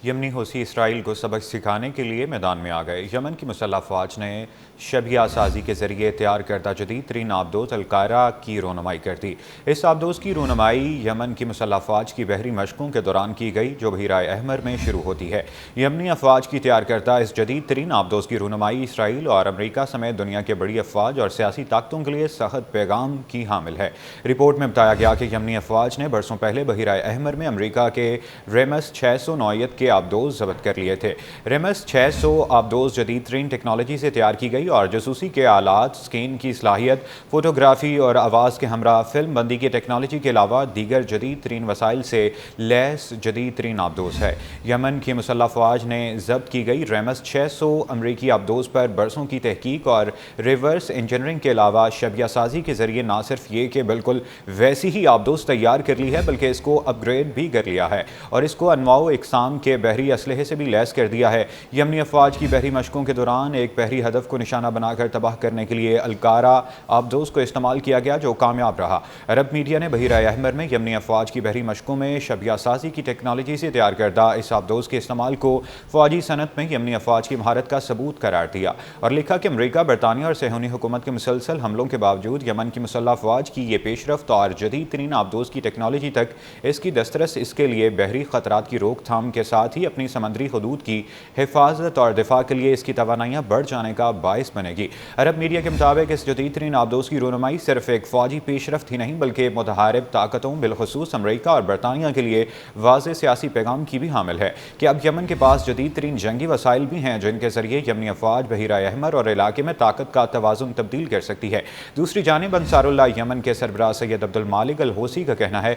یمنی حوثی اسرائیل کو سبق سکھانے کے لیے میدان میں آ گئے۔ یمن کی مسلح افواج نے شبیہ سازی کے ذریعے تیار کردہ جدید ترین آبدوز القائرہ کی رونمائی کر دی۔ اس آبدوز کی رونمائی یمن کی مسلح افواج کی بحری مشقوں کے دوران کی گئی، جو بحیرہ احمر میں شروع ہوتی ہے۔ یمنی افواج کی تیار کردہ اس جدید ترین آبدوز کی رونمائی اسرائیل اور امریکہ سمیت دنیا کے بڑی افواج اور سیاسی طاقتوں کے لیے سخت پیغام کی حامل ہے۔ رپورٹ میں بتایا گیا کہ یمنی افواج نے برسوں پہلے بحیرہ احمر میں امریکہ کے ریمس 600 نوعیت کے آبدوز ضبط کر لیے تھے۔ ریمس 600 آبدوز جدید ترین ٹیکنالوجی سے تیار کی گئی اور جاسوسی کے آلات، اسکین کی صلاحیت، فوٹوگرافی اور آواز کے ہمراہ فلم بندی کی ٹیکنالوجی کے علاوہ دیگر جدید ترین وسائل سے لیس جدید ترین آبدوز ہے۔ یمن کی مسلح افواج نے ضبط کی گئی ریمس 600 امریکی آبدوز پر برسوں کی تحقیق اور ریورس انجینئرنگ کے علاوہ شبیہ سازی کے ذریعے نہ صرف یہ کہ بالکل ویسی ہی آبدوز تیار کر لی ہے، بلکہ اس کو اپ گریڈ بھی کر لیا ہے اور اس کو انواع و اقسام کے بحری اسلحے سے بھی لیس کر دیا ہے۔ یمنی افواج کی بحری مشقوں کے دوران ایک بحری ہدف کو نشانہ بنا کر تباہ کرنے کے لیے القائرہ آبدوز کو استعمال کیا گیا، جو کامیاب رہا۔ عرب میڈیا نے بحیرہ احمر میں یمنی افواج کی بحری مشقوں میں شبیہ سازی کی ٹیکنالوجی سے تیار کردہ اس آبدوز کے استعمال کو فوجی صنعت میں یمنی افواج کی مہارت کا ثبوت قرار دیا اور لکھا کہ امریکہ، برطانیہ اور صہیونی حکومت کے مسلسل حملوں کے باوجود یمن کی مسلح افواج کی یہ پیش رفت اور جدید ترین آبدوز کی ٹیکنالوجی تک اس کی دسترس اس کے لیے بحری خطرات کی روک تھام کے ساتھ ہی اپنی سمندری حدود کی حفاظت اور دفاع کے لیے اس کی توانائیاں بڑھ جانے کا باعث بنے گی۔ عرب میڈیا کے مطابق اس جدید ترین آبدوز کی رونمائی صرف ایک فوجی پیش رفت ہی نہیں، بلکہ متحارب طاقتوں بالخصوص امریکہ اور برطانیہ کے لیے واضح سیاسی پیغام کی بھی حامل ہے کہ اب یمن کے پاس جدید ترین جنگی وسائل بھی ہیں، جن کے ذریعے یمنی افواج بحیرہ احمر اور علاقے میں طاقت کا توازن تبدیل کر سکتی ہے۔ دوسری جانب انصار اللہ یمن کے سربراہ سید عبد المالک الحوثی کا کہنا ہے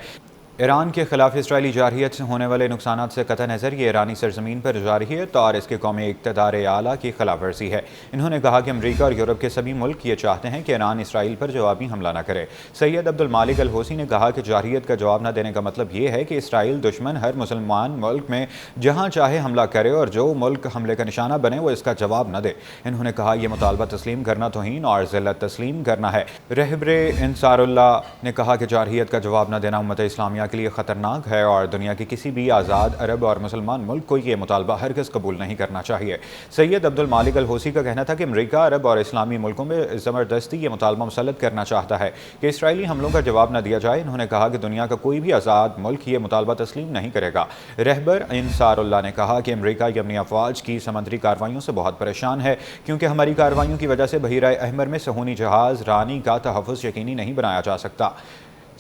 ایران کے خلاف اسرائیلی جارحیت سے ہونے والے نقصانات سے قطع نظر یہ ایرانی سرزمین پر جارحیت اور اس کے قومی اقتدار اعلیٰ کی خلاف ورزی ہے۔ انہوں نے کہا کہ امریکہ اور یورپ کے سبھی ملک یہ چاہتے ہیں کہ ایران اسرائیل پر جوابی حملہ نہ کرے۔ سید عبد المالک الحوثی نے کہا کہ جارحیت کا جواب نہ دینے کا مطلب یہ ہے کہ اسرائیل دشمن ہر مسلمان ملک میں جہاں چاہے حملہ کرے اور جو ملک حملے کا نشانہ بنے وہ اس کا جواب نہ دے۔ انہوں نے کہا یہ مطالبہ تسلیم کرنا توہین اور ذلت تسلیم کرنا ہے۔ رہبر انصار اللہ نے کہا کہ جارحیت کا جواب نہ دینا امت اسلامیہ کے لیے خطرناک ہے اور دنیا کے کسی بھی آزاد عرب اور مسلمان ملک کو یہ مطالبہ ہرگز قبول نہیں کرنا چاہیے۔ سید عبد المالک الحوثی کا کہنا تھا کہ امریکہ عرب اور اسلامی ملکوں میں زبردستی یہ مطالبہ مسلط کرنا چاہتا ہے کہ اسرائیلی حملوں کا جواب نہ دیا جائے۔ انہوں نے کہا کہ دنیا کا کوئی بھی آزاد ملک یہ مطالبہ تسلیم نہیں کرے گا۔ رہبر انصار اللہ نے کہا کہ امریکہ یمنی افواج کی سمندری کارروائیوں سے بہت پریشان ہے، کیونکہ ہماری کارروائیوں کی وجہ سے بحیرہ احمر میں صہیونی جہاز رانی کا تحفظ یقینی نہیں بنایا جا سکتا۔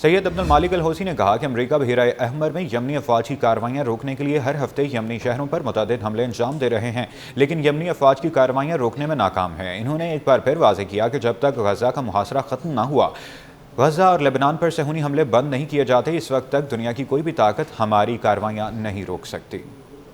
سید عبد المالک الحوثی نے کہا کہ امریکہ بحیرہ احمر میں یمنی افواج کی کارروائیاں روکنے کے لیے ہر ہفتے یمنی شہروں پر متعدد حملے انجام دے رہے ہیں، لیکن یمنی افواج کی کارروائیاں روکنے میں ناکام ہیں۔ انہوں نے ایک بار پھر واضح کیا کہ جب تک غزہ کا محاصرہ ختم نہ ہوا، غزہ اور لبنان پر صہیونی حملے بند نہیں کیے جاتے، اس وقت تک دنیا کی کوئی بھی طاقت ہماری کارروائیاں نہیں روک سکتی۔